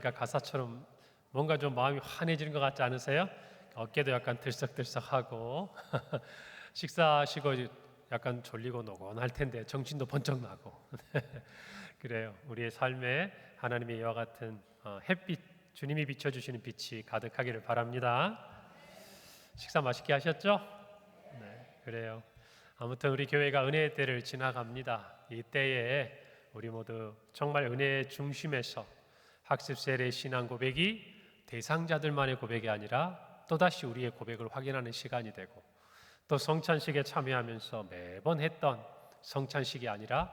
들으니까 가사처럼 뭔가 좀 마음이 환해지는 것 같지 않으세요? 어깨도 약간 들썩들썩하고 식사하시고 약간 졸리고 노곤할 텐데 정신도 번쩍 나고 그래요. 우리의 삶에 하나님의 이와 같은 햇빛, 주님이 비춰주시는 빛이 가득하기를 바랍니다. 식사 맛있게 하셨죠? 네, 그래요. 아무튼 우리 교회가 은혜의 때를 지나갑니다. 이 때에 우리 모두 정말 은혜의 중심에서 학습 세례 신앙 고백이 대상자들만의 고백이 아니라 또다시 우리의 고백을 확인하는 시간이 되고, 또 성찬식에 참여하면서 매번 했던 성찬식이 아니라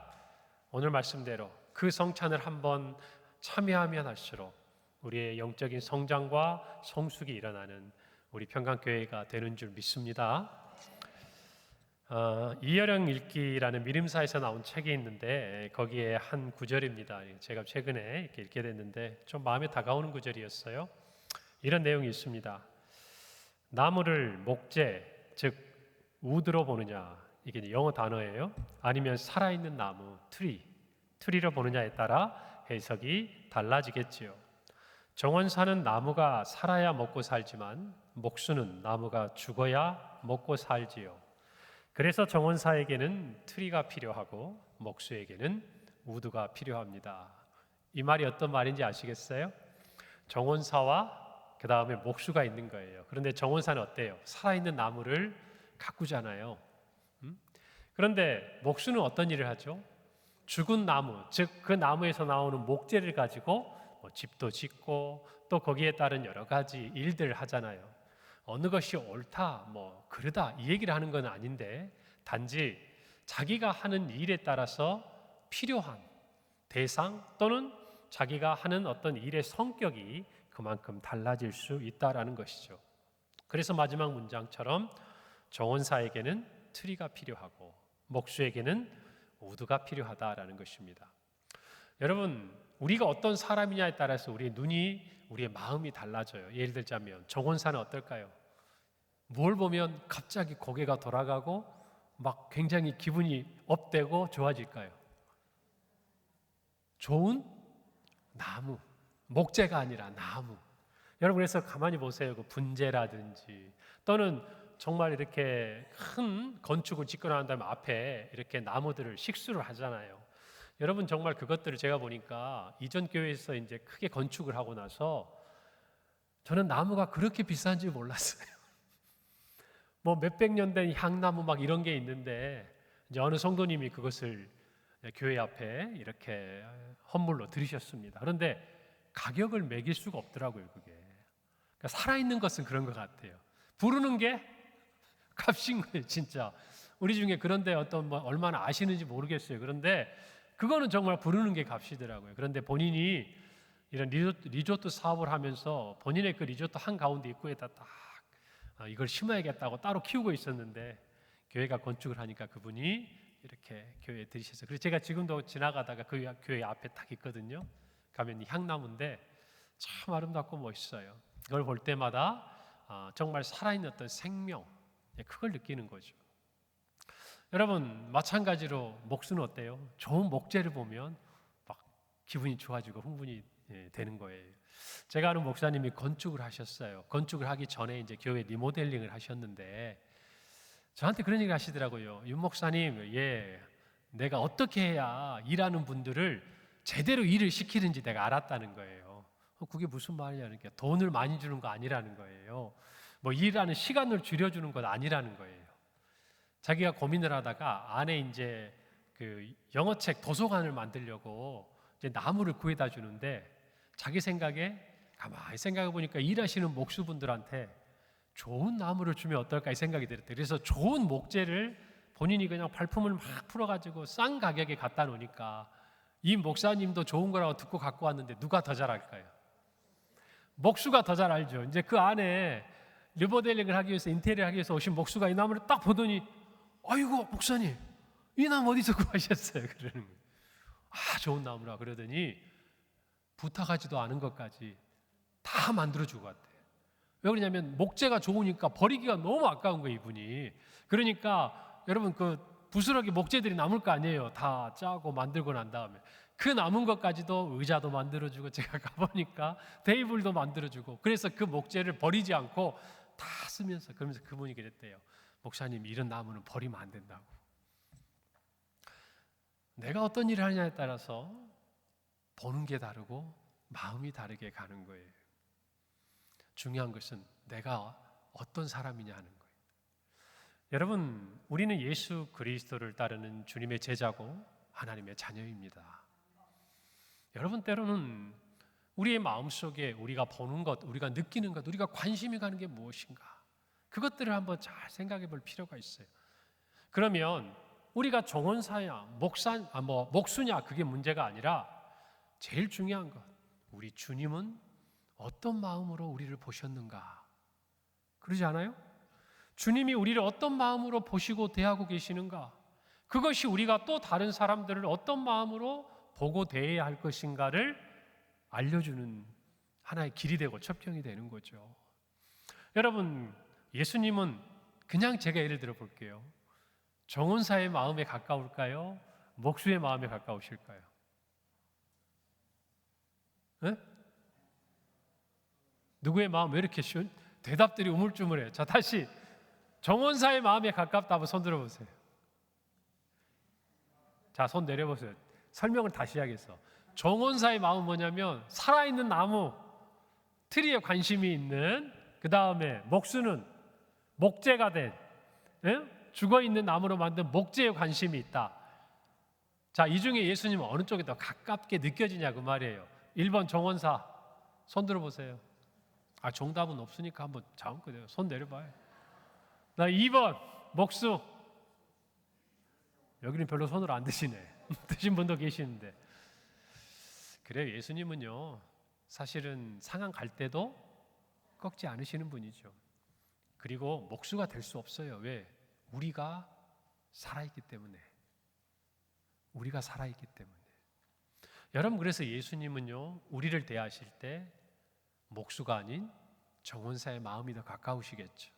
오늘 말씀대로 그 성찬을 한번 참여하면 할수록 우리의 영적인 성장과 성숙이 일어나는 우리 평강교회가 되는 줄 믿습니다. 이여령 읽기라는 미림사에서 나온 책이 있는데 거기에 한 구절입니다. 제가 최근에 이렇게 읽게 됐는데 좀 마음에 다가오는 구절이었어요. 이런 내용이 있습니다. 나무를 목재, 즉 우드로 보느냐, 이게 영어 단어예요. 아니면 살아있는 나무, 트리로 보느냐에 따라 해석이 달라지겠지요. 정원사는 나무가 살아야 먹고 살지만 목수는 나무가 죽어야 먹고 살지요. 그래서 정원사에게는 트리가 필요하고 목수에게는 우드가 필요합니다. 이 말이 어떤 말인지 아시겠어요? 정원사와 그 다음에 목수가 있는 거예요. 그런데 정원사는 어때요? 살아있는 나무를 가꾸잖아요. 그런데 목수는 어떤 일을 하죠? 죽은 나무, 즉 그 나무에서 나오는 목재를 가지고 집도 짓고 또 거기에 따른 여러 가지 일들을 하잖아요. 어느 것이 옳다, 그르다 이 얘기를 하는 건 아닌데, 단지 자기가 하는 일에 따라서 필요한 대상 또는 자기가 하는 어떤 일의 성격이 그만큼 달라질 수 있다라는 것이죠. 그래서 마지막 문장처럼 정원사에게는 트리가 필요하고 목수에게는 우드가 필요하다라는 것입니다. 여러분, 우리가 어떤 사람이냐에 따라서 우리의 눈이, 우리의 마음이 달라져요. 예를 들자면 정원사는 어떨까요? 뭘 보면 갑자기 고개가 돌아가고 막 굉장히 기분이 업되고 좋아질까요? 좋은 나무, 목재가 아니라 나무. 여러분, 그래서 가만히 보세요. 그 분재라든지 또는 정말 이렇게 큰 건축을 짓고 난 다음에 앞에 이렇게 나무들을 식수를 하잖아요. 여러분, 정말 그것들을 제가 보니까 이전 교회에서 이제 크게 건축을 하고 나서 저는 나무가 그렇게 비싼지 몰랐어요. 몇백 년 된 향나무 막 이런 게 있는데 이제 어느 성도님이 그것을 교회 앞에 이렇게 헌물로 들으셨습니다. 그런데 가격을 매길 수가 없더라고요, 그게. 그러니까 살아있는 것은 그런 것 같아요. 부르는 게 값인 거예요, 진짜. 우리 중에 그런데 얼마나 아시는지 모르겠어요. 그런데 그거는 정말 부르는 게 값이더라고요. 그런데 본인이 이런 리조트 사업을 하면서 본인의 그 리조트 한가운데 입구에다 딱 이걸 심어야겠다고 따로 키우고 있었는데 교회가 건축을 하니까 그분이 이렇게 교회에 들이셨어요. 그래서 제가 지금도 지나가다가 그 교회 앞에 딱 있거든요. 가면 향나무인데 참 아름답고 멋있어요. 그걸 볼 때마다 정말 살아있는 어떤 생명, 그걸 느끼는 거죠. 여러분, 마찬가지로 목수는 어때요? 좋은 목재를 보면 막 기분이 좋아지고 흥분이 되는 거예요. 제가 아는 목사님이 건축을 하셨어요. 건축을 하기 전에 이제 교회 리모델링을 하셨는데 저한테 그런 얘기 하시더라고요. 윤 목사님, 내가 어떻게 해야 일하는 분들을 제대로 일을 시키는지 내가 알았다는 거예요. 그게 무슨 말이냐는 게 돈을 많이 주는 거 아니라는 거예요. 일하는 시간을 줄여주는 것 아니라는 거예요. 자기가 고민을 하다가 안에 이제 그 영어책 도서관을 만들려고 이제 나무를 구해다 주는데 자기 생각에 가만히 생각해 보니까 일하시는 목수분들한테 좋은 나무를 주면 어떨까 이 생각이 들었대요. 그래서 좋은 목재를 본인이 그냥 발품을 막 풀어가지고 싼 가격에 갖다 놓으니까 이 목사님도 좋은 거라고 듣고 갖고 왔는데 누가 더 잘 알까요? 목수가 더 잘 알죠. 이제 그 안에 리모델링을 하기 위해서, 인테리어 하기 위해서 오신 목수가 이 나무를 딱 보더니 아이고 목사님, 이 나무 어디서 구하셨어요? 그러는 거예요. 좋은 나무라 그러더니 부탁하지도 않은 것까지 다 만들어주고 갔대요. 왜 그러냐면 목재가 좋으니까 버리기가 너무 아까운 거예요, 이분이. 그러니까 여러분, 그 부스러기 목재들이 남을 거 아니에요. 다 짜고 만들고 난 다음에 그 남은 것까지도 의자도 만들어주고 제가 가보니까 테이블도 만들어주고 그래서 그 목재를 버리지 않고 다 쓰면서 그러면서 그분이 그랬대요. 목사님 이런 나무는 버리면 안 된다고. 내가 어떤 일을 하느냐에 따라서 보는 게 다르고 마음이 다르게 가는 거예요. 중요한 것은 내가 어떤 사람이냐 하는 거예요. 여러분, 우리는 예수 그리스도를 따르는 주님의 제자고 하나님의 자녀입니다. 여러분, 때로는 우리의 마음속에 우리가 보는 것, 우리가 느끼는 것, 우리가 관심이 가는 게 무엇인가, 그것들을 한번 잘 생각해 볼 필요가 있어요. 그러면 우리가 종원사냐, 목수냐, 그게 문제가 아니라 제일 중요한 것, 우리 주님은 어떤 마음으로 우리를 보셨는가? 그러지 않아요? 주님이 우리를 어떤 마음으로 보시고 대하고 계시는가? 그것이 우리가 또 다른 사람들을 어떤 마음으로 보고 대해야 할 것인가를 알려주는 하나의 길이 되고 첩경이 되는 거죠. 여러분, 예수님은 그냥 제가 예를 들어 볼게요. 정원사의 마음에 가까울까요? 목수의 마음에 가까우실까요? 네? 누구의 마음 왜 이렇게 쉬운? 대답들이 우물쭈물해요. 자, 다시 정원사의 마음에 가깝다 한번 손 들어보세요. 자, 손 내려보세요. 설명을 다시 해야겠어. 정원사의 마음은 뭐냐면 살아있는 나무, 트리에 관심이 있는, 그 다음에 목수는 목재가 된, 죽어있는 나무로 만든 목재에 관심이 있다. 자, 이 중에 예수님은 어느 쪽이 더 가깝게 느껴지냐 그 말이에요. 1번 정원사, 손 들어보세요. 정답은 없으니까 한번 자원거든요. 손 내려봐요. 나 2번 목수. 여기는 별로 손을 안 드시네. 드신 분도 계시는데. 그래요. 예수님은요, 사실은 상황 갈 때도 꺾지 않으시는 분이죠. 그리고 목수가 될 수 없어요. 왜? 우리가 살아있기 때문에. 우리가 살아있기 때문에. 여러분, 그래서 예수님은요, 우리를 대하실 때 목수가 아닌 정원사의 마음이 더 가까우시겠죠.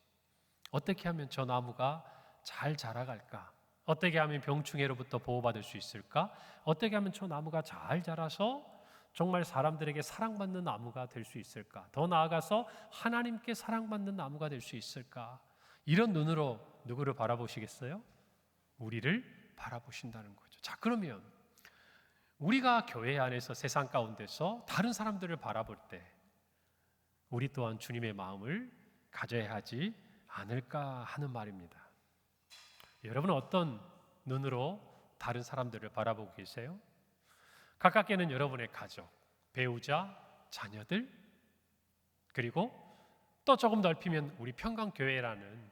어떻게 하면 저 나무가 잘 자라갈까? 어떻게 하면 병충해로부터 보호받을 수 있을까? 어떻게 하면 저 나무가 잘 자라서 정말 사람들에게 사랑받는 나무가 될 수 있을까? 더 나아가서 하나님께 사랑받는 나무가 될 수 있을까? 이런 눈으로 누구를 바라보시겠어요? 우리를 바라보신다는 거죠. 자, 그러면 우리가 교회 안에서 세상 가운데서 다른 사람들을 바라볼 때 우리 또한 주님의 마음을 가져야 하지 않을까 하는 말입니다. 여러분은 어떤 눈으로 다른 사람들을 바라보고 계세요? 가깝게는 여러분의 가족, 배우자, 자녀들, 그리고 또 조금 넓히면 우리 평강교회라는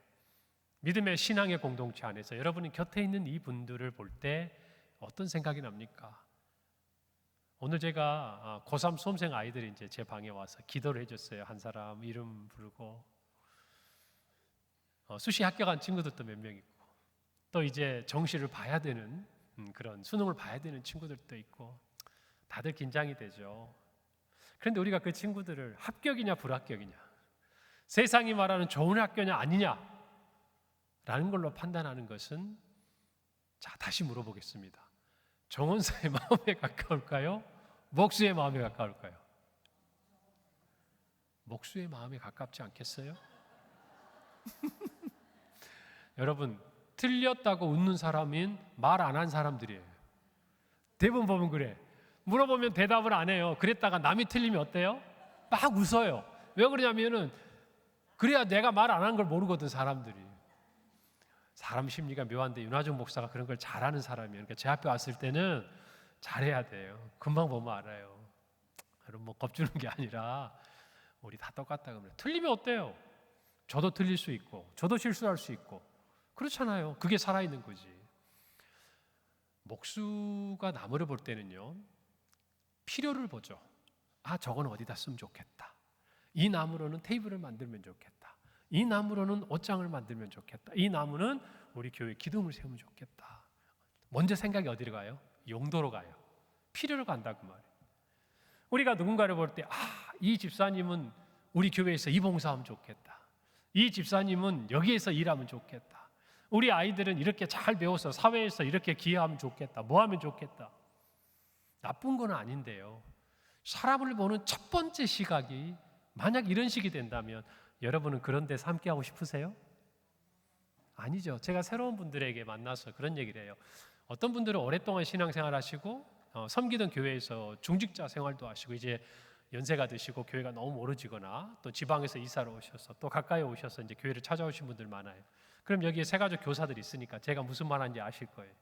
믿음의 신앙의 공동체 안에서 여러분이 곁에 있는 이 분들을 볼 때 어떤 생각이 납니까? 오늘 제가 고3 수험생 아이들이 이제 제 방에 와서 기도를 해줬어요. 한 사람 이름 부르고, 수시 합격한 친구들도 몇 명 있고, 또 이제 정시를 봐야 되는 그런 수능을 봐야 되는 친구들도 있고, 다들 긴장이 되죠. 그런데 우리가 그 친구들을 합격이냐 불합격이냐, 세상이 말하는 좋은 학교냐 아니냐 라는 걸로 판단하는 것은, 자, 다시 물어보겠습니다. 정원사의 마음에 가까울까요? 목수의 마음에 가까울까요? 목수의 마음에 가깝지 않겠어요? 여러분, 틀렸다고 웃는 사람인 말 안 한 사람들이에요. 대부분 보면 그래. 물어보면 대답을 안 해요. 그랬다가 남이 틀리면 어때요? 막 웃어요. 왜 그러냐면은 그래야 내가 말 안 한 걸 모르거든, 사람들이. 사람 심리가 묘한데 윤화중 목사가 그런 걸 잘하는 사람이에요. 그러니까 제 앞에 왔을 때는 잘해야 돼요. 금방 보면 알아요. 여러분, 뭐 겁주는 게 아니라 우리 다 똑같다 그러면. 틀리면 어때요? 저도 틀릴 수 있고 저도 실수할 수 있고 그렇잖아요. 그게 살아있는 거지. 목수가 나무를 볼 때는요, 필요를 보죠. 저건 어디다 쓰면 좋겠다. 이 나무로는 테이블을 만들면 좋겠다. 이 나무로는 옷장을 만들면 좋겠다. 이 나무는 우리 교회 기둥을 세우면 좋겠다. 먼저 생각이 어디로 가요? 용도로 가요. 필요로 간다고 말이에요. 우리가 누군가를 볼 때, 이 집사님은 우리 교회에서 이 봉사하면 좋겠다. 이 집사님은 여기에서 일하면 좋겠다. 우리 아이들은 이렇게 잘 배워서 사회에서 이렇게 기여하면 좋겠다. 뭐 하면 좋겠다. 나쁜 건 아닌데요. 사람을 보는 첫 번째 시각이 만약 이런 식이 된다면 여러분은 그런 데서 함께 하고 싶으세요? 아니죠. 제가 새로운 분들에게 만나서 그런 얘기를 해요. 어떤 분들은 오랫동안 신앙생활 하시고 섬기던 교회에서 중직자 생활도 하시고 이제 연세가 드시고 교회가 너무 멀어지거나 또 지방에서 이사를 오셔서 또 가까이 오셔서 이제 교회를 찾아오신 분들 많아요. 그럼 여기에 세가족 교사들이 있으니까 제가 무슨 말하는지 아실 거예요.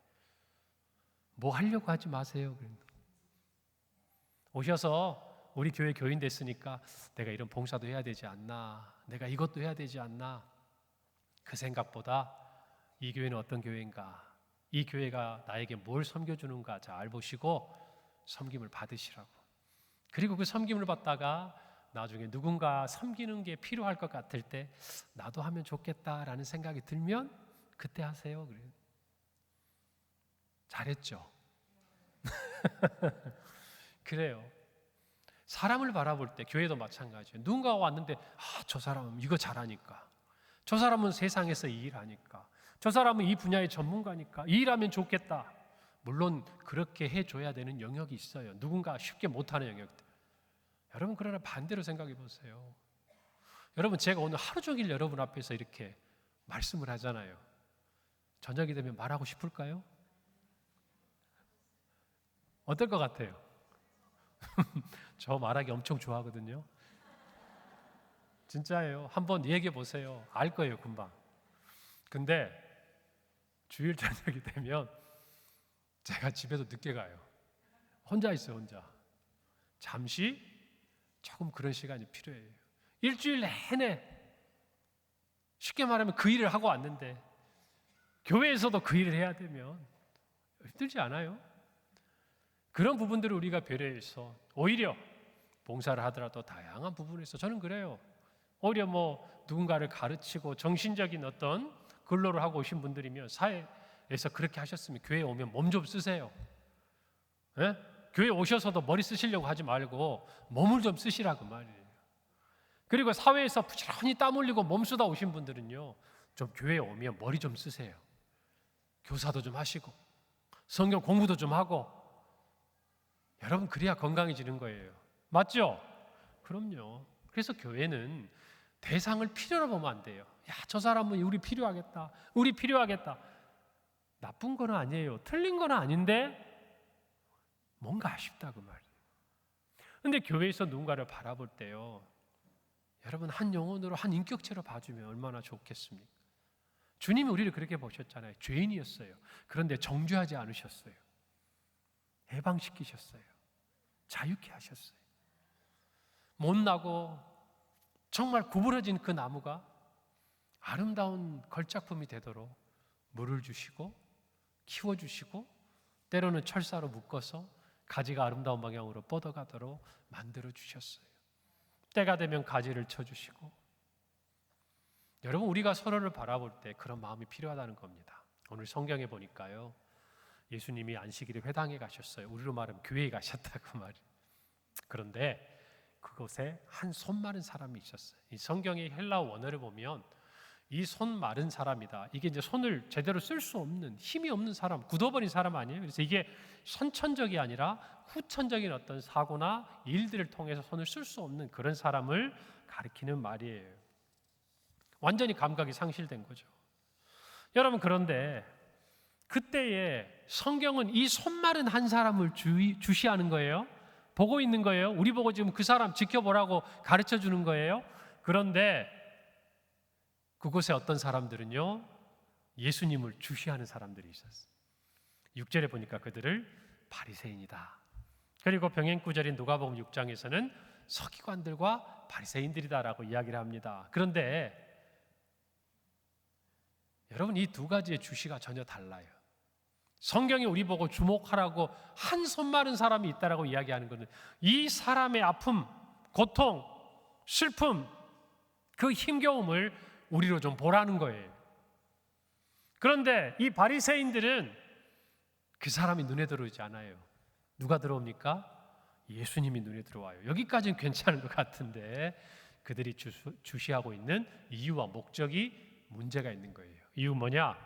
뭐 하려고 하지 마세요. 오셔서 우리 교회 교인 됐으니까 내가 이런 봉사도 해야 되지 않나, 내가 이것도 해야 되지 않나, 그 생각보다 이 교회는 어떤 교회인가, 이 교회가 나에게 뭘 섬겨주는가 잘 보시고 섬김을 받으시라고. 그리고 그 섬김을 받다가 나중에 누군가 섬기는 게 필요할 것 같을 때 나도 하면 좋겠다라는 생각이 들면 그때 하세요. 그래요. 잘했죠? 그래요. 사람을 바라볼 때 교회도 마찬가지예요. 누군가가 왔는데 저 사람은 이거 잘하니까, 저 사람은 세상에서 이 일하니까, 저 사람은 이 분야의 전문가니까 이 일하면 좋겠다. 물론 그렇게 해줘야 되는 영역이 있어요. 누군가 쉽게 못하는 영역들. 여러분 그러나 반대로 생각해 보세요. 여러분 제가 오늘 하루 종일 여러분 앞에서 이렇게 말씀을 하잖아요. 저녁이 되면 말하고 싶을까요? 어떨 것 같아요? 저 말하기 엄청 좋아하거든요. 진짜예요. 한번 얘기해 보세요. 알 거예요, 금방. 근데 주일 저녁이 되면 제가 집에도 늦게 가요. 혼자 있어요, 혼자. 잠시 조금 그런 시간이 필요해요. 일주일 내내 쉽게 말하면 그 일을 하고 왔는데 교회에서도 그 일을 해야 되면 힘들지 않아요? 그런 부분들을 우리가 배려해서 오히려 봉사를 하더라도 다양한 부분에서 저는 그래요. 오히려 누군가를 가르치고 정신적인 어떤 근로를 하고 오신 분들이면 사회에서 그렇게 하셨으면 교회에 오면 몸 좀 쓰세요. 예? 교회 오셔서도 머리 쓰시려고 하지 말고 몸을 좀 쓰시라 그 말이에요. 그리고 사회에서 부지런히 땀 흘리고 몸 쓰다 오신 분들은요, 좀 교회에 오면 머리 좀 쓰세요. 교사도 좀 하시고 성경 공부도 좀 하고. 여러분 그래야 건강해지는 거예요. 맞죠? 그럼요. 그래서 교회는 대상을 필요로 보면 안 돼요. 야, 저 사람은 우리 필요하겠다. 우리 필요하겠다. 나쁜 건 아니에요. 틀린 건 아닌데 뭔가 아쉽다 그 말이에요. 근데 교회에서 누군가를 바라볼 때요, 여러분 한 영혼으로 한 인격체로 봐주면 얼마나 좋겠습니까? 주님이 우리를 그렇게 보셨잖아요. 죄인이었어요. 그런데 정죄하지 않으셨어요. 해방시키셨어요. 자유케 하셨어요. 못나고 정말 구부러진 그 나무가 아름다운 걸작품이 되도록 물을 주시고 키워주시고 때로는 철사로 묶어서 가지가 아름다운 방향으로 뻗어가도록 만들어 주셨어요. 때가 되면 가지를 쳐주시고. 여러분 우리가 서로를 바라볼 때 그런 마음이 필요하다는 겁니다. 오늘 성경에 보니까요, 예수님이 안식일에 회당에 가셨어요. 우리로 말하면 교회에 가셨다고 말이에요. 그런데 그곳에 한 손 마른 사람이 있었어요. 이 성경의 헬라어 원어를 보면 이 손 마른 사람이다. 이게 이제 손을 제대로 쓸 수 없는, 힘이 없는 사람, 굳어버린 사람 아니에요. 그래서 이게 선천적이 아니라 후천적인 어떤 사고나 일들을 통해서 손을 쓸 수 없는 그런 사람을 가리키는 말이에요. 완전히 감각이 상실된 거죠. 여러분 그런데 그때에 성경은 이 손 마른 한 사람을 주시하는 거예요. 보고 있는 거예요. 우리 보고 지금 그 사람 지켜보라고 가르쳐 주는 거예요. 그런데 그곳에 어떤 사람들은요, 예수님을 주시하는 사람들이 있었어요. 6절에 보니까 그들을 바리새인이다. 그리고 병행 구절인 누가복음 6장에서는 서기관들과 바리새인들이다라고 이야기를 합니다. 그런데 여러분 이 두 가지의 주시가 전혀 달라요. 성경이 우리 보고 주목하라고 한 손 마른 사람이 있다라고 이야기하는 것은 이 사람의 아픔, 고통, 슬픔, 그 힘겨움을 우리로 좀 보라는 거예요. 그런데 이 바리새인들은 그 사람이 눈에 들어오지 않아요. 누가 들어옵니까? 예수님이 눈에 들어와요. 여기까지는 괜찮은 것 같은데 그들이 주시하고 있는 이유와 목적이 문제가 있는 거예요. 이유 뭐냐?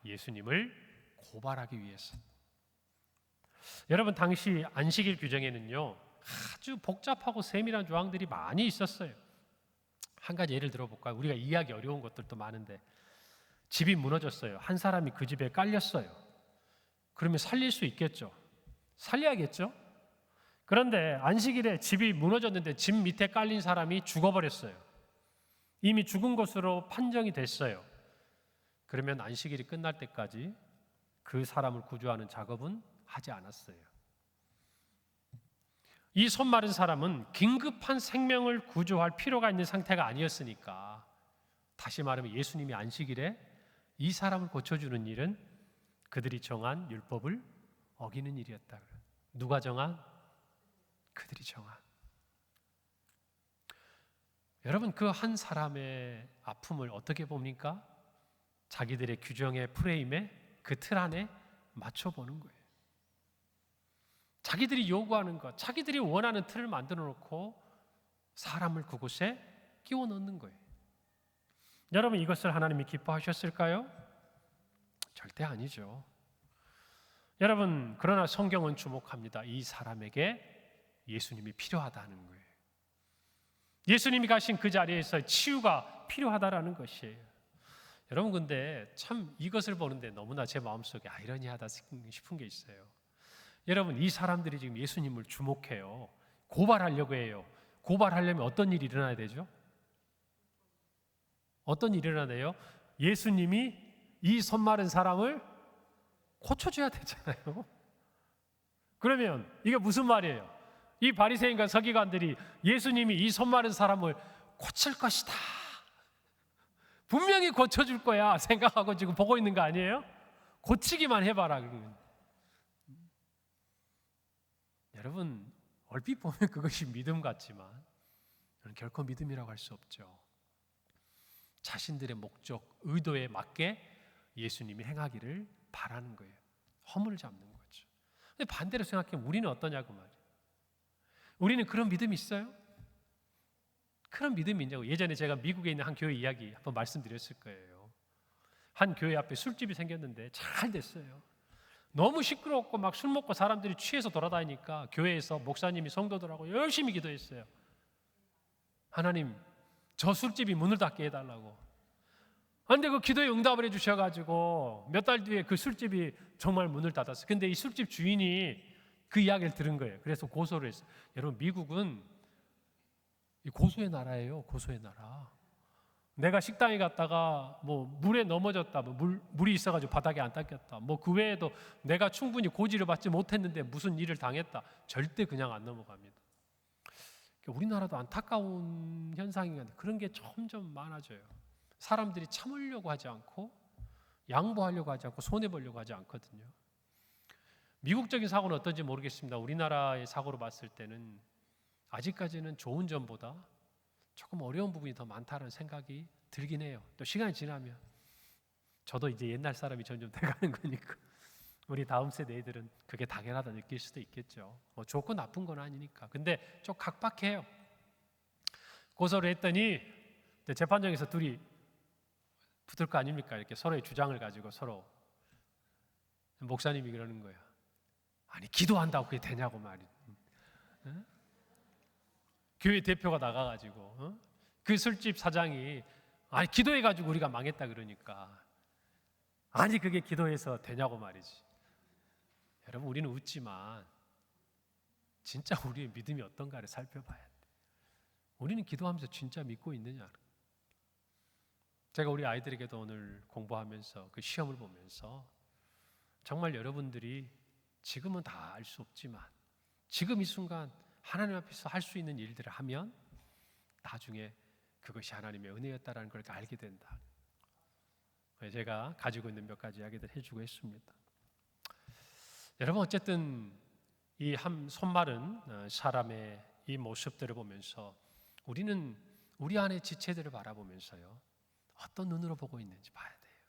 예수님을 고발하기 위해서. 여러분, 당시 안식일 규정에는요, 아주 복잡하고 세밀한 조항들이 많이 있었어요. 한 가지 예를 들어볼까요? 우리가 이해하기 어려운 것들도 많은데, 집이 무너졌어요. 한 사람이 그 집에 깔렸어요. 그러면 살릴 수 있겠죠? 살려야겠죠? 그런데 안식일에 집이 무너졌는데 집 밑에 깔린 사람이 죽어버렸어요. 이미 죽은 것으로 판정이 됐어요. 그러면 안식일이 끝날 때까지 그 사람을 구조하는 작업은 하지 않았어요. 이 손 마른 사람은 긴급한 생명을 구조할 필요가 있는 상태가 아니었으니까, 다시 말하면 예수님이 안식일에 이 사람을 고쳐주는 일은 그들이 정한 율법을 어기는 일이었다. 누가 정한? 그들이 정한. 여러분, 그 한 사람의 아픔을 어떻게 봅니까? 자기들의 규정의 프레임에, 그 틀 안에 맞춰보는 거예요. 자기들이 요구하는 것, 자기들이 원하는 틀을 만들어 놓고 사람을 그곳에 끼워 넣는 거예요. 여러분, 이것을 하나님이 기뻐하셨을까요? 절대 아니죠. 여러분, 그러나 성경은 주목합니다. 이 사람에게 예수님이 필요하다는 거예요. 예수님이 가신 그 자리에서 치유가 필요하다라는 것이에요. 여러분, 근데 참 이것을 보는데 너무나 제 마음속에 아이러니하다 싶은 게 있어요. 여러분, 이 사람들이 지금 예수님을 주목해요. 고발하려고 해요. 고발하려면 어떤 일이 일어나야 되죠? 어떤 일이 일어나야 돼요? 예수님이 이 손 마른 사람을 고쳐줘야 되잖아요. 그러면 이게 무슨 말이에요? 이 바리새인과 서기관들이 예수님이 이 손 마른 사람을 고칠 것이다, 분명히 고쳐줄 거야 생각하고 지금 보고 있는 거 아니에요? 고치기만 해봐라. 여러분, 얼핏 보면 그것이 믿음 같지만 결코 믿음이라고 할 수 없죠. 자신들의 목적, 의도에 맞게 예수님이 행하기를 바라는 거예요. 허물을 잡는 거죠. 근데 반대로 생각하면 우리는 어떠냐고 말이에요. 우리는 그런 믿음이 있어요? 그런 믿음이 있냐고. 예전에 제가 미국에 있는 한 교회 이야기 한번 말씀드렸을 거예요. 한 교회 앞에 술집이 생겼는데 잘 됐어요. 너무 시끄럽고 막 술 먹고 사람들이 취해서 돌아다니니까 교회에서 목사님이 성도들하고 열심히 기도했어요. 하나님, 저 술집이 문을 닫게 해달라고. 그런데 그 기도에 응답을 해주셔가지고 몇 달 뒤에 그 술집이 정말 문을 닫았어요. 근데 이 술집 주인이 그 이야기를 들은 거예요. 그래서 고소를 했어요. 여러분, 미국은 이 고소의 나라예요. 고소의 나라. 내가 식당에 갔다가 뭐 물에 넘어졌다, 뭐 물이 있어가지고 바닥에 안 닦였다, 뭐 그 외에도 내가 충분히 고지를 받지 못했는데 무슨 일을 당했다, 절대 그냥 안 넘어갑니다. 우리나라도 안타까운 현상이 그런 게 점점 많아져요. 사람들이 참으려고 하지 않고 양보하려고 하지 않고 손해보려고 하지 않거든요. 미국적인 사고는 어떤지 모르겠습니다. 우리나라의 사고로 봤을 때는 아직까지는 좋은 점보다 조금 어려운 부분이 더 많다는 생각이 들긴 해요. 또 시간이 지나면 저도 이제 옛날 사람이 점점 돼가는 거니까 우리 다음 세대들은 그게 당연하다 느낄 수도 있겠죠. 뭐 좋고 나쁜 건 아니니까. 근데 좀 각박해요. 고소를 했더니 재판정에서 둘이 붙을 거 아닙니까? 이렇게 서로의 주장을 가지고 서로. 목사님이 그러는 거예요. 아니, 기도한다고 그게 되냐고 말이야. 응? 교회 대표가 나가가지고 그 술집 사장이 아니, 기도해가지고 우리가 망했다 그러니까 아니, 그게 기도해서 되냐고 말이지. 여러분, 우리는 웃지만 진짜 우리의 믿음이 어떤가를 살펴봐야 돼. 우리는 기도하면서 진짜 믿고 있느냐. 제가 우리 아이들에게도 오늘 공부하면서 그 시험을 보면서 정말 여러분들이 지금은 다 알 수 없지만 지금 이 순간 하나님 앞에서 할 수 있는 일들을 하면 나중에 그것이 하나님의 은혜였다라는 걸 알게 된다. 제가 가지고 있는 몇 가지 이야기들 해주고 했습니다. 여러분, 어쨌든 이 한 손마른 사람의 이 모습들을 보면서 우리는 우리 안의 지체들을 바라보면서요, 어떤 눈으로 보고 있는지 봐야 돼요.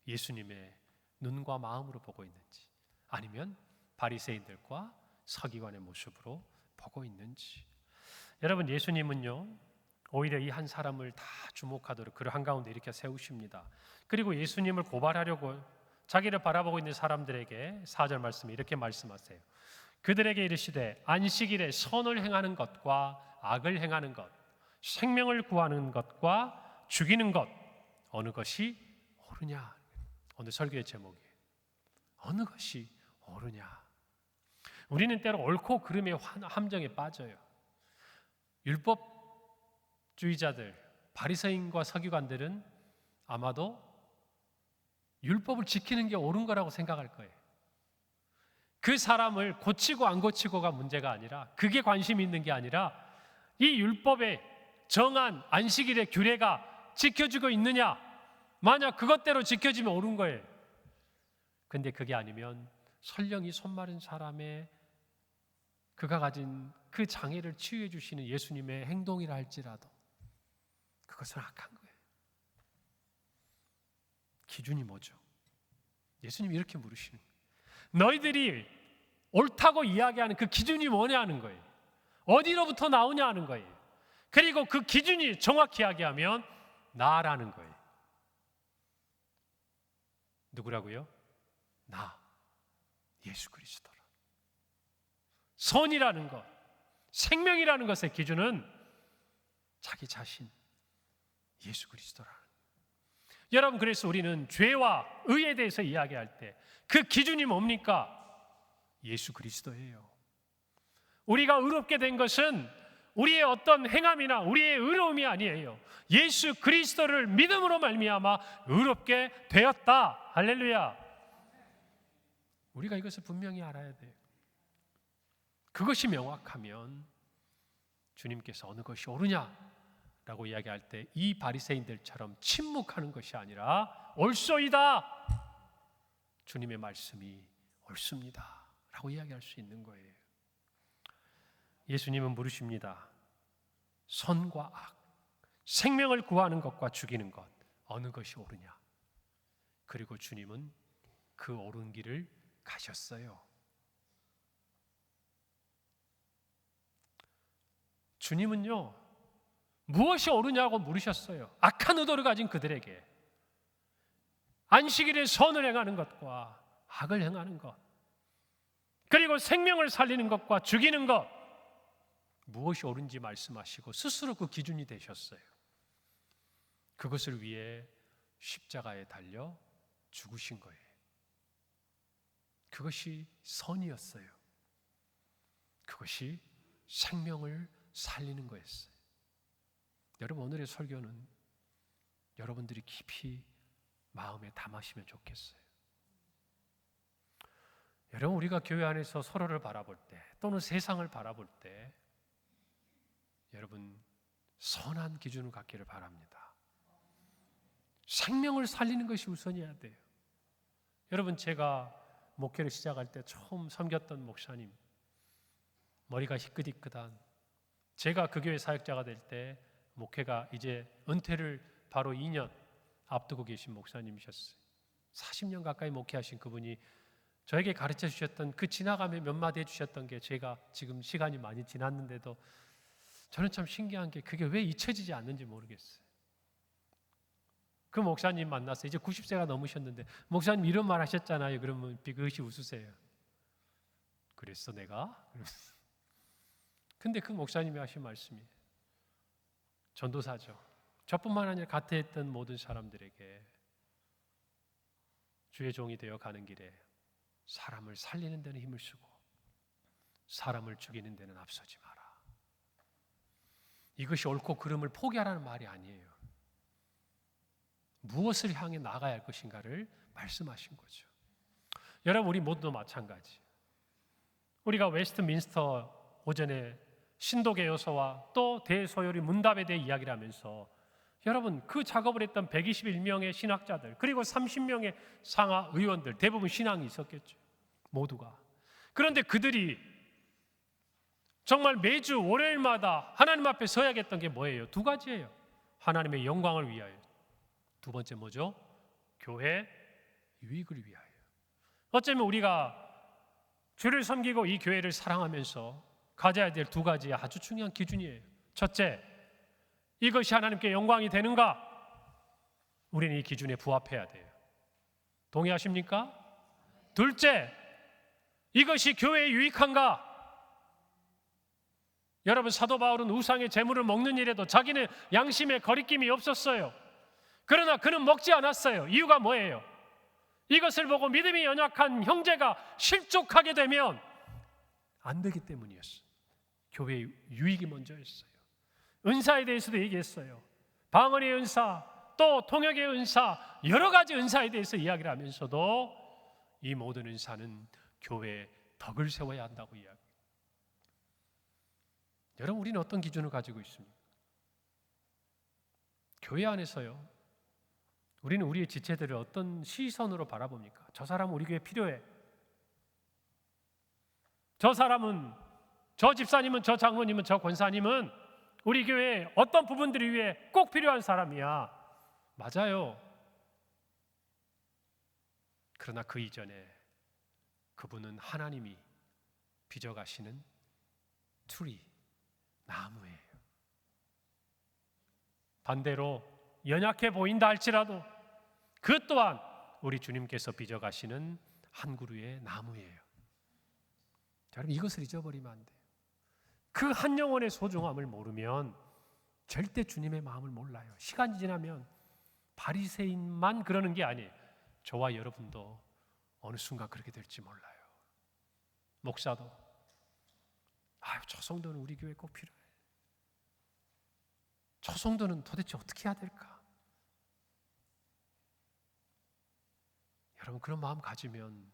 예수님의 눈과 마음으로 보고 있는지, 아니면 바리새인들과 서기관의 모습으로 보고 있는지. 여러분, 예수님은요 오히려 이 한 사람을 다 주목하도록 그를 한가운데 이렇게 세우십니다. 그리고 예수님을 고발하려고 자기를 바라보고 있는 사람들에게 4절 말씀에 이렇게 말씀하세요. 그들에게 이르시되 안식일에 선을 행하는 것과 악을 행하는 것, 생명을 구하는 것과 죽이는 것, 어느 것이 옳으냐? 오늘 설교의 제목이에요. 어느 것이 옳으냐? 우리는 때로 옳고 그름의 함정에 빠져요. 율법주의자들, 바리새인과 서기관들은 아마도 율법을 지키는 게 옳은 거라고 생각할 거예요. 그 사람을 고치고 안 고치고가 문제가 아니라, 그게 관심이 있는 게 아니라 이 율법에 정한 안식일의 규례가 지켜지고 있느냐, 만약 그것대로 지켜지면 옳은 거예요. 근데 그게 아니면 설령이 손마른 사람의 그가 가진 그 장애를 치유해 주시는 예수님의 행동이라 할지라도 그것은 악한 거예요. 기준이 뭐죠? 예수님이 이렇게 물으시는 거예요. 너희들이 옳다고 이야기하는 그 기준이 뭐냐 하는 거예요. 어디로부터 나오냐 하는 거예요. 그리고 그 기준이 정확히 이야기하면 나라는 거예요. 누구라고요? 나, 예수 그리스도라. 선이라는 것, 생명이라는 것의 기준은 자기 자신, 예수 그리스도라는 거예요. 여러분, 그래서 우리는 죄와 의에 대해서 이야기할 때 그 기준이 뭡니까? 예수 그리스도예요. 우리가 의롭게 된 것은 우리의 어떤 행함이나 우리의 의로움이 아니에요. 예수 그리스도를 믿음으로 말미암아 의롭게 되었다. 할렐루야. 우리가 이것을 분명히 알아야 돼요. 그것이 명확하면 주님께서 어느 것이 옳으냐라고 이야기할 때 이 바리새인들처럼 침묵하는 것이 아니라 옳소이다. 주님의 말씀이 옳습니다 라고 이야기할 수 있는 거예요. 예수님은 물으십니다. 선과 악, 생명을 구하는 것과 죽이는 것, 어느 것이 옳으냐? 그리고 주님은 그 옳은 길을 가셨어요. 주님은요, 무엇이 옳으냐고 물으셨어요. 악한 의도를 가진 그들에게. 안식일에 선을 행하는 것과 악을 행하는 것, 그리고 생명을 살리는 것과 죽이는 것, 무엇이 옳은지 말씀하시고 스스로 그 기준이 되셨어요. 그것을 위해 십자가에 달려 죽으신 거예요. 그것이 선이었어요. 그것이 생명을 살리는 거였어요. 여러분, 오늘의 설교는 여러분들이 깊이 마음에 담으시면 좋겠어요. 여러분, 우리가 교회 안에서 서로를 바라볼 때 또는 세상을 바라볼 때 여러분, 선한 기준을 갖기를 바랍니다. 생명을 살리는 것이 우선이어야 돼요. 여러분, 제가 목회를 시작할 때 처음 섬겼던 목사님, 머리가 희끗희끗한, 제가 그 교회 사역자가 될 때 목회가 이제 은퇴를 바로 2년 앞두고 계신 목사님이셨어요. 40년 가까이 목회하신 그분이 저에게 가르쳐 주셨던 그 지나가며 몇 마디 해주셨던 게 제가 지금 시간이 많이 지났는데도 저는 참 신기한 게 그게 왜 잊혀지지 않는지 모르겠어요. 그 목사님 만나서 이제 90세가 넘으셨는데 목사님 이런 말 하셨잖아요. 그러면 비그시 웃으세요. 그랬어 내가? 근데 그 목사님이 하신 말씀이 전도사죠. 저뿐만 아니라 같이 했던 모든 사람들에게 주의 종이 되어 가는 길에 사람을 살리는 데는 힘을 쓰고 사람을 죽이는 데는 앞서지 마라. 이것이 옳고 그름을 포기하라는 말이 아니에요. 무엇을 향해 나가야 할 것인가를 말씀하신 거죠. 여러분, 우리 모두도 마찬가지. 우리가 웨스트민스터 오전에 신도계 요소와 또 대소요리 문답에 대해 이야기를 하면서 여러분, 그 작업을 했던 121명의 신학자들 그리고 30명의 상하 의원들, 대부분 신앙이 있었겠죠. 모두가. 그런데 그들이 정말 매주 월요일마다 하나님 앞에 서야겠던 게 뭐예요? 두 가지예요. 하나님의 영광을 위하여. 두 번째 뭐죠? 교회 유익을 위하여. 어쩌면 우리가 주를 섬기고 이 교회를 사랑하면서 가져야 될 두 가지 아주 중요한 기준이에요. 첫째, 이것이 하나님께 영광이 되는가? 우리는 이 기준에 부합해야 돼요. 동의하십니까? 둘째, 이것이 교회에 유익한가? 여러분, 사도 바울은 우상의 제물을 먹는 일에도 자기는 양심에 거리낌이 없었어요. 그러나 그는 먹지 않았어요. 이유가 뭐예요? 이것을 보고 믿음이 연약한 형제가 실족하게 되면 안 되기 때문이었어요. 교회의 유익이 먼저였어요. 은사에 대해서도 얘기했어요. 방언의 은사, 또 통역의 은사, 여러 가지 은사에 대해서 이야기를 하면서도 이 모든 은사는 교회에 덕을 세워야 한다고 이야기해요. 여러분, 우리는 어떤 기준을 가지고 있습니까? 교회 안에서요, 우리는 우리의 지체들을 어떤 시선으로 바라봅니까? 저 사람은 우리 교회에 필요해. 저 사람은, 저 집사님은, 저 장로님은, 저 권사님은 우리 교회에 어떤 부분들을 위해 꼭 필요한 사람이야. 맞아요. 그러나 그 이전에 그분은 하나님이 빚어가시는 트리, 나무예요. 반대로 연약해 보인다 할지라도 그 또한 우리 주님께서 빚어가시는 한 그루의 나무예요. 여러분, 이것을 잊어버리면 안 돼요. 그 한 영혼의 소중함을 모르면 절대 주님의 마음을 몰라요. 시간이 지나면 바리새인만 그러는 게 아니에요. 저와 여러분도 어느 순간 그렇게 될지 몰라요. 목사도 저 성도는 우리 교회에 꼭 필요해. 저 성도는 도대체 어떻게 해야 될까? 여러분, 그런 마음 가지면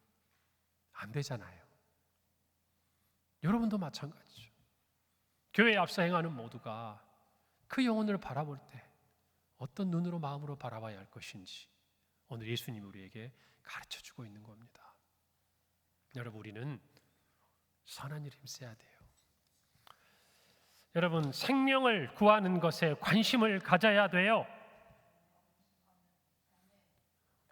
안 되잖아요. 여러분도 마찬가지죠. 교회에 앞서 행하는 모두가 그 영혼을 바라볼 때 어떤 눈으로 마음으로 바라봐야 할 것인지 오늘 예수님이 우리에게 가르쳐주고 있는 겁니다. 여러분, 우리는 선한 일에 힘써야 돼요. 여러분, 생명을 구하는 것에 관심을 가져야 돼요.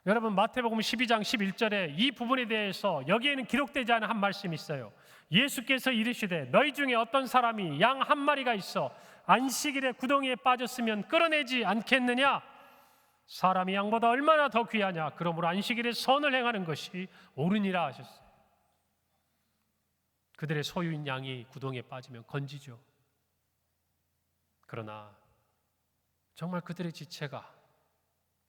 여러분, 마태복음 12장 11절에 이 부분에 대해서 여기에는 기록되지 않은 한 말씀이 있어요. 예수께서 이르시되 너희 중에 어떤 사람이 양 한 마리가 있어 안식일에 구덩이에 빠졌으면 끌어내지 않겠느냐? 사람이 양보다 얼마나 더 귀하냐? 그러므로 안식일에 선을 행하는 것이 옳으니라 하셨어요. 그들의 소유인 양이 구덩이에 빠지면 건지죠. 그러나 정말 그들의 지체가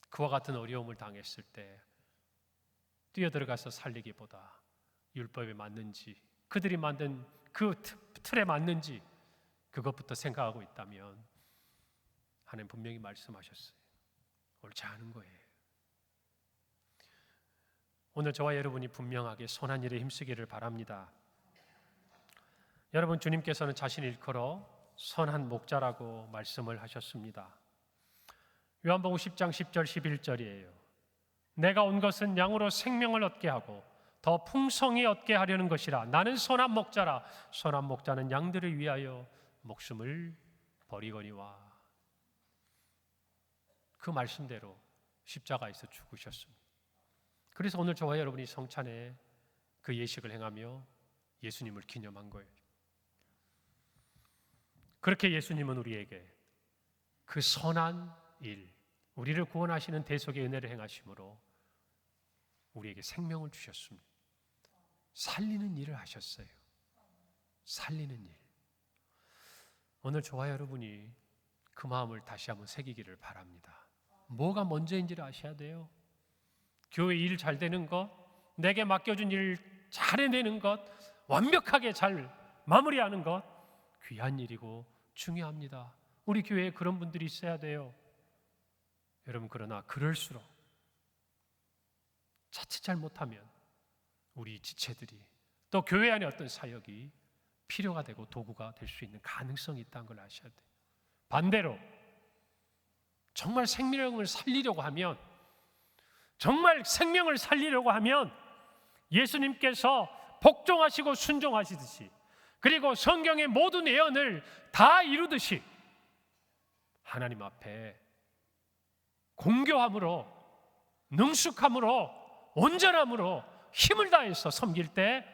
그와 같은 어려움을 당했을 때 뛰어들어가서 살리기보다 율법에 맞는지, 그들이 만든 그 틀에 맞는지 그것부터 생각하고 있다면 하나님 분명히 말씀하셨어요. 옳지 않은 거예요. 오늘 저와 여러분이 분명하게 선한 일에 힘쓰기를 바랍니다. 여러분, 주님께서는 자신 일컬어 선한 목자라고 말씀을 하셨습니다. 요한복음 10장 10절 11절이에요. 내가 온 것은 양으로 생명을 얻게 하고 더 풍성히 얻게 하려는 것이라. 나는 선한 목자라. 선한 목자는 양들을 위하여 목숨을 버리거니와. 그 말씀대로 십자가에서 죽으셨습니다. 그래서 오늘 저와 여러분이 성찬에 그 예식을 행하며 예수님을 기념한 거예요. 그렇게 예수님은 우리에게 그 선한 일, 우리를 구원하시는 대속의 은혜를 행하심으로 우리에게 생명을 주셨습니다. 살리는 일을 하셨어요. 살리는 일. 오늘 저와 여러분이 그 마음을 다시 한번 새기기를 바랍니다. 뭐가 먼저인지를 아셔야 돼요. 교회 일 잘 되는 것, 내게 맡겨준 일 잘 해내는 것, 완벽하게 잘 마무리하는 것, 귀한 일이고 중요합니다. 우리 교회에 그런 분들이 있어야 돼요. 여러분, 그러나 그럴수록 자칫 잘못하면 우리 지체들이 또 교회 안에 어떤 사역이 필요가 되고 도구가 될 수 있는 가능성이 있다는 걸 아셔야 돼요. 반대로 정말 생명을 살리려고 하면, 정말 생명을 살리려고 하면 예수님께서 복종하시고 순종하시듯이, 그리고 성경의 모든 예언을 다 이루듯이 하나님 앞에 공교함으로, 능숙함으로, 온전함으로 힘을 다해서 섬길 때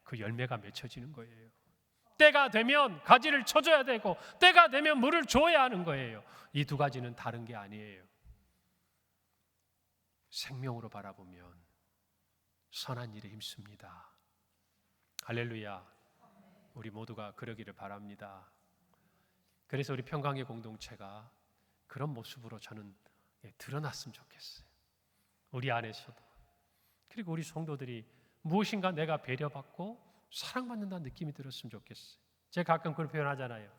그 열매가 맺혀지는 거예요. 때가 되면 가지를 쳐줘야 되고 때가 되면 물을 줘야 하는 거예요. 이 두 가지는 다른 게 아니에요. 생명으로 바라보면 선한 일에 힘씁니다. 할렐루야. 우리 모두가 그러기를 바랍니다. 그래서 우리 평강의 공동체가 그런 모습으로 저는 드러났으면 좋겠어요. 우리 안에서도. 그리고 우리 성도들이 무엇인가 내가 배려받고 사랑받는다는 느낌이 들었으면 좋겠어요. 제가 가끔 그런 표현하잖아요.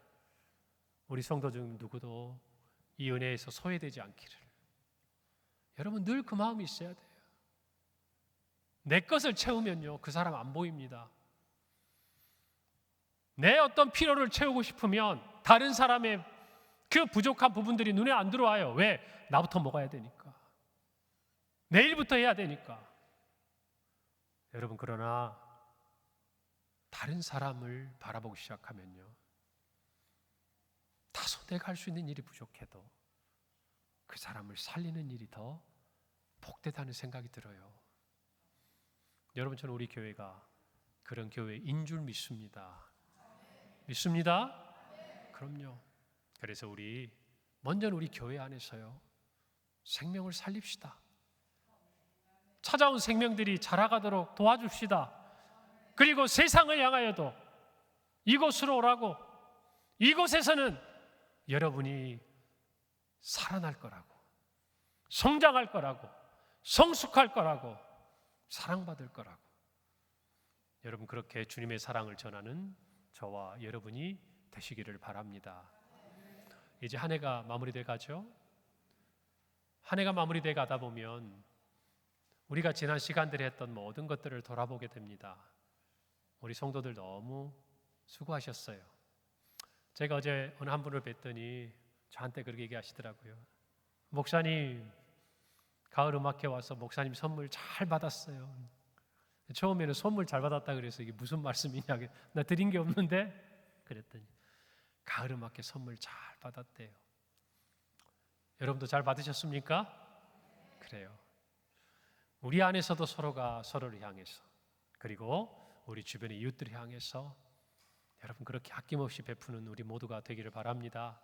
우리 성도 중 누구도 이 은혜에서 소외되지 않기를. 여러분 늘 그 마음이 있어야 돼요. 내 것을 채우면요 그 사람 안 보입니다. 내 어떤 필요를 채우고 싶으면 다른 사람의 그 부족한 부분들이 눈에 안 들어와요. 왜? 나부터 먹어야 되니까. 내일부터 해야 되니까. 여러분 그러나 다른 사람을 바라보기 시작하면요 다소 내가 할 수 있는 일이 부족해도 그 사람을 살리는 일이 더 복되다는 생각이 들어요. 여러분 저는 우리 교회가 그런 교회인 줄 믿습니다. 믿습니다? 그럼요. 그래서 먼저는 우리 교회 안에서요 생명을 살립시다. 찾아온 생명들이 자라가도록 도와줍시다. 그리고 세상을 향하여도 이곳으로 오라고, 이곳에서는 여러분이 살아날 거라고, 성장할 거라고, 성숙할 거라고, 사랑받을 거라고. 여러분 그렇게 주님의 사랑을 전하는 저와 여러분이 되시기를 바랍니다. 이제 한 해가 마무리돼 가죠. 한 해가 마무리돼 가다 보면 우리가 지난 시간들에 했던 모든 것들을 돌아보게 됩니다. 우리 성도들 너무 수고하셨어요. 제가 어제 어느 한 분을 뵀더니 저한테 그렇게 얘기하시더라고요. 목사님, 가을 음악회 와서 목사님 선물 잘 받았어요. 처음에는 선물 잘 받았다 그래서 이게 무슨 말씀이냐, 나 드린 게 없는데 그랬더니 가을 음악회 선물 잘 받았대요. 여러분도 잘 받으셨습니까? 그래요. 우리 안에서도 서로가 서로를 향해서, 그리고 우리 주변의 이웃들을 향해서 여러분 그렇게 아낌없이 베푸는 우리 모두가 되기를 바랍니다.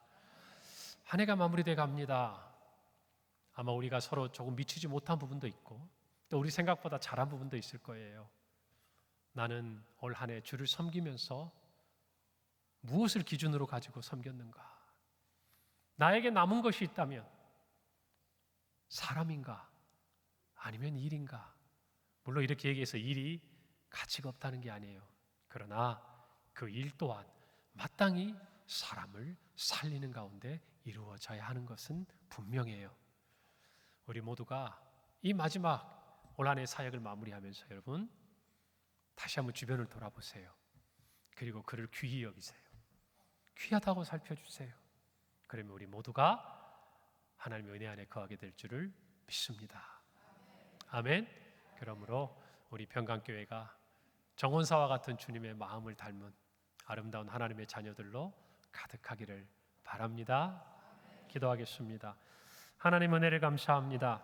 한 해가 마무리돼 갑니다. 아마 우리가 서로 조금 미치지 못한 부분도 있고 또 우리 생각보다 잘한 부분도 있을 거예요. 나는 올 한 해 주를 섬기면서 무엇을 기준으로 가지고 섬겼는가? 나에게 남은 것이 있다면 사람인가? 아니면 일인가? 물론 이렇게 얘기해서 일이 가치가 없다는 게 아니에요. 그러나 그 일 또한 마땅히 사람을 살리는 가운데 이루어져야 하는 것은 분명해요. 우리 모두가 이 마지막 올 한 해 사역을 마무리하면서 여러분 다시 한번 주변을 돌아보세요. 그리고 그를 귀히 여기세요. 귀하다고 살펴주세요. 그러면 우리 모두가 하나님의 은혜 안에 거하게 될 줄을 믿습니다. 아멘. 그러므로 우리 평강교회가 정원사와 같은 주님의 마음을 닮은 아름다운 하나님의 자녀들로 가득하기를 바랍니다. 기도하겠습니다. 하나님 은혜를 감사합니다.